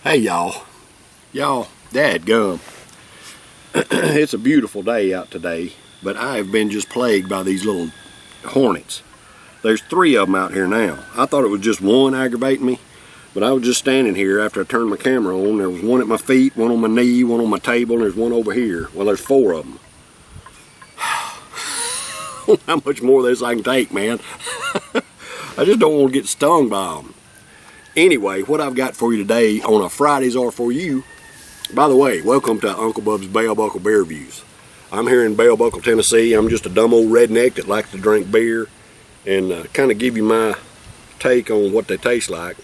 Hey y'all, dadgum. It's a beautiful day out today, but I have been just plagued by these little hornets. There's 3 of them out here now. I thought it was just one aggravating me, but I was just standing here after I turned my camera on. There was one at my feet, one on my knee, one on my table, and there's one over here. Well, there's 4 of them. How much more of this I can take, man? I just don't want to get stung by them. Anyway, what I've got for you today on a Fridays Are For You. By the way, welcome to Uncle Bub's Bell Buckle Beer Reviews. I'm here in Bell Buckle, Tennessee. I'm just a dumb old redneck that likes to drink beer and kind of give you my take on what they taste like.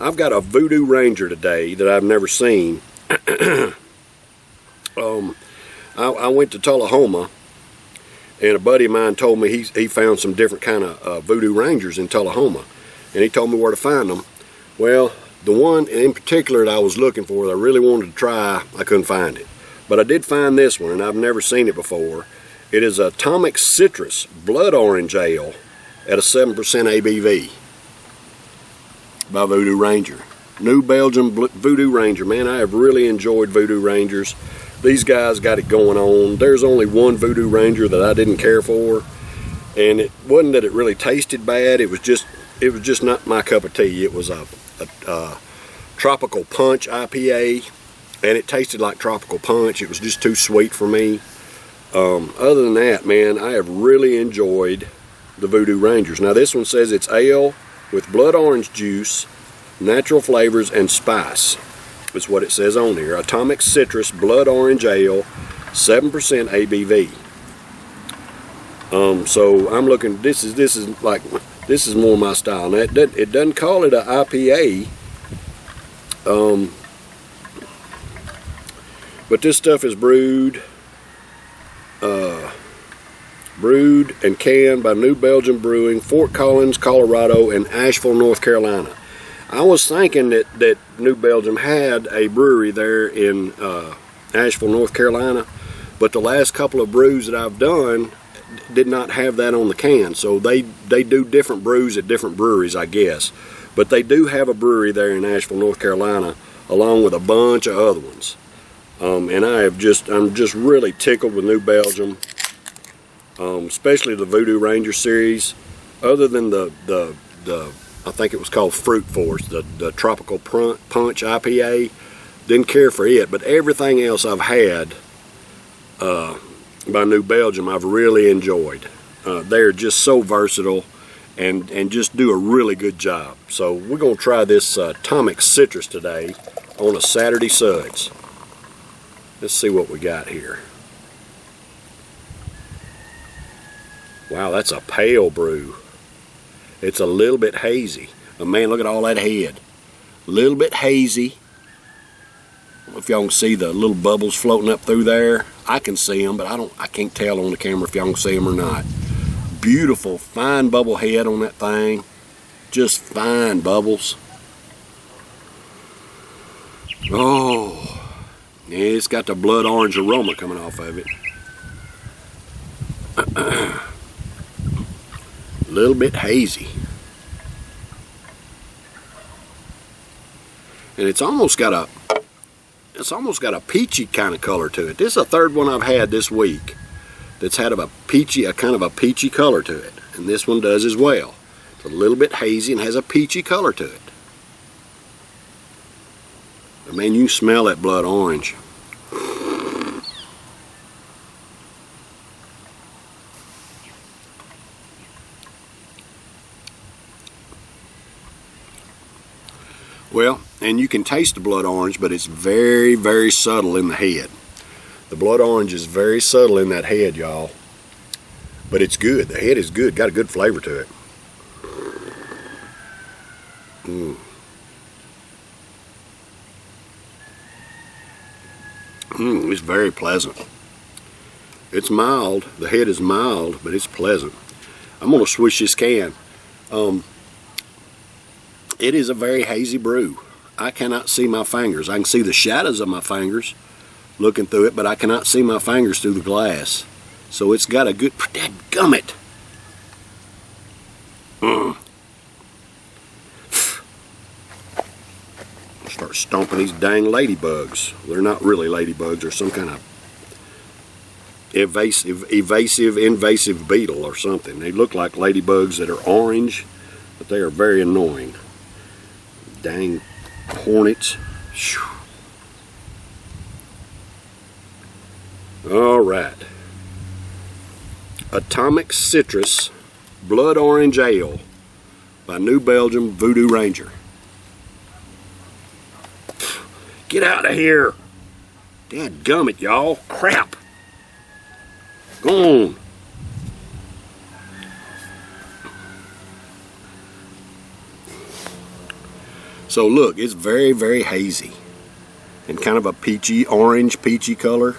I've got a VooDoo Ranger today that I've never seen. I went to Tullahoma, and a buddy of mine told me he found some different kind of VooDoo Rangers in Tullahoma. And he told me where to find them. Well, the one in particular that I was looking for that I really wanted to try, I couldn't find it. But I did find this one, and I've never seen it before. It is Atomic Citrus Blood Orange Ale at a 7% ABV by VooDoo Ranger. New Belgium VooDoo Ranger. Man, I have really enjoyed VooDoo Rangers. These guys got it going on. There's only one VooDoo Ranger that I didn't care for. And it wasn't that it really tasted bad. It was just not my cup of tea. It was a tropical punch IPA, and it tasted like tropical punch. It was just too sweet for me. Other than that, man, I have really enjoyed the VooDoo Rangers. Now this one says it's ale with blood orange juice, natural flavors, and spice. That's what it says on here. Atomic Citrus Blood Orange Ale, 7% ABV. So I'm looking. This is more my style. Now it doesn't call it an IPA, but this stuff is brewed and canned by New Belgium Brewing, Fort Collins, Colorado, and Asheville, North Carolina. I was thinking that New Belgium had a brewery there in Asheville, North Carolina, but the last couple of brews that I've done did not have that on the can. So they do different brews at different breweries, I guess. But they do have a brewery there in Asheville, North Carolina, along with a bunch of other ones. And I'm just really tickled with New Belgium, especially the VooDoo Ranger series. Other than the I think it was called Fruit Force, the Tropical Punch IPA. Didn't care for it, but everything else I've had by New Belgium I've really enjoyed. They're just so versatile and just do a really good job. So we're going to try this Atomic Citrus today on a Saturday Suds. Let's see what we got here. Wow, that's a pale brew. It's a little bit hazy. Oh man, look at all that head. A little bit hazy. I don't know if y'all can see the little bubbles floating up through there. I can see them, but I can't tell on the camera if y'all can see them or not. Beautiful, fine bubble head on that thing. Just fine bubbles. Oh, yeah, it's got the blood orange aroma coming off of it. A little bit hazy. And it's almost got a peachy kind of color to it. This is the third one I've had this week that's had a kind of a peachy color to it. And this one does as well. It's a little bit hazy and has a peachy color to it. But man, you smell that blood orange. Well, and you can taste the blood orange, but it's very, very subtle in the head. The blood orange is very subtle in that head, y'all. But it's good. The head is good. Got a good flavor to it. It's very pleasant. It's mild. The head is mild, but it's pleasant. I'm going to swish this can. It is a very hazy brew. I cannot see my fingers. I can see the shadows of my fingers looking through it, but I cannot see my fingers through the glass. So it's got a good, dadgummit. Start stomping these dang ladybugs. They're not really ladybugs. They're some kind of invasive beetle or something. They look like ladybugs that are orange, but they are very annoying. Dang hornets. All right. Atomic Citrus Blood Orange Ale by New Belgium VooDoo Ranger. Get out of here. Dadgummit, y'all. Crap. Go on. So look, it's very, very hazy and kind of a peachy, orange peachy color.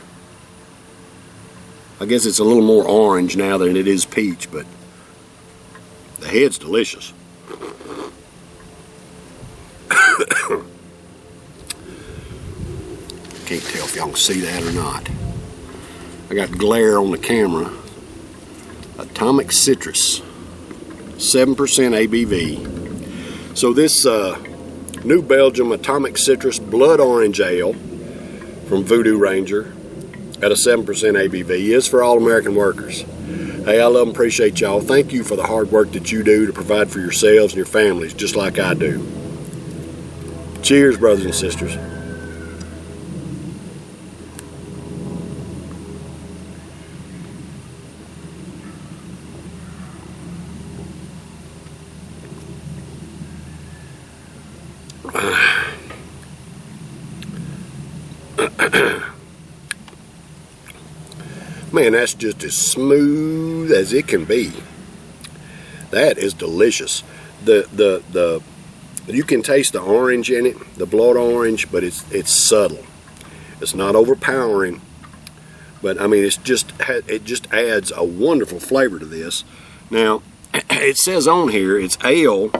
I guess it's a little more orange now than it is peach, but the head's delicious. Can't tell if y'all can see that or not. I got glare on the camera. Atomic Citrus, 7% ABV. So this New Belgium Atomic Citrus Blood Orange Ale from VooDoo Ranger at a 7% ABV is for all American workers. Hey, I love and appreciate y'all. Thank you for the hard work that you do to provide for yourselves and your families, just like I do. Cheers, brothers and sisters. Man, that's just as smooth as it can be. That is delicious. You can taste the orange in it, the blood orange, but it's subtle. It's not overpowering, but I mean it just adds a wonderful flavor to this. Now, it says on here it's ale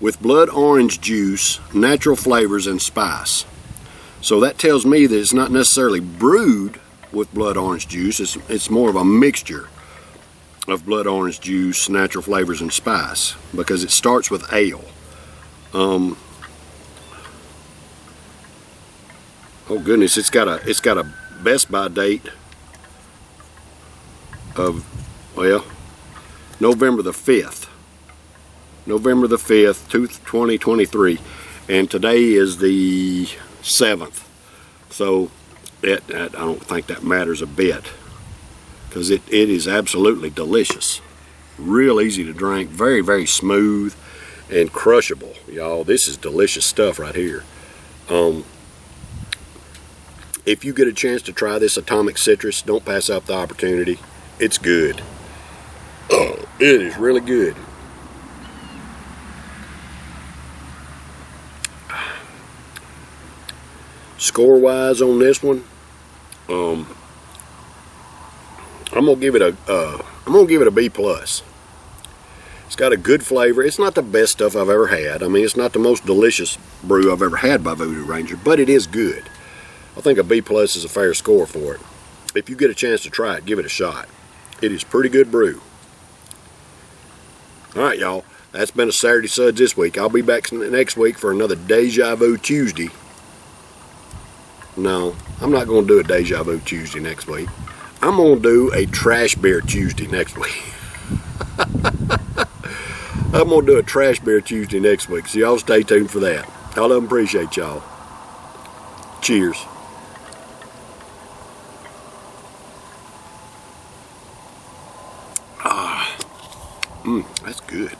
with blood orange juice, natural flavors, and spice. So that tells me that it's not necessarily brewed with blood orange juice. It's more of a mixture of blood orange juice, natural flavors, and spice, because it starts with ale. Oh goodness, it's got a best by date of, well, November the 5th. November the 5th, 2023, and today is the 7th. So I don't think that matters a bit, because it is absolutely delicious. Real easy to drink, very, very smooth and crushable, y'all. This is delicious stuff right here. If you get a chance to try this Atomic Citrus, don't pass up the opportunity. It's good. It is really good. Score wise on this one, I'm gonna give it a B plus. It's got a good flavor. It's not the best stuff I've ever had. I mean, it's not the most delicious brew I've ever had by VooDoo Ranger, but it is good. I think a B plus is a fair score for it. If you get a chance to try it, give it a shot. It is pretty good brew. All right, y'all. That's been a Saturday Suds this week. I'll be back next week for another Deja Vu Tuesday. No, I'm not going to do a Deja Vu Tuesday next week. I'm going to do a Trash Beer Tuesday next week. I'm going to do a Trash Beer Tuesday next week, so y'all stay tuned for that. I love and appreciate y'all. Cheers. That's good.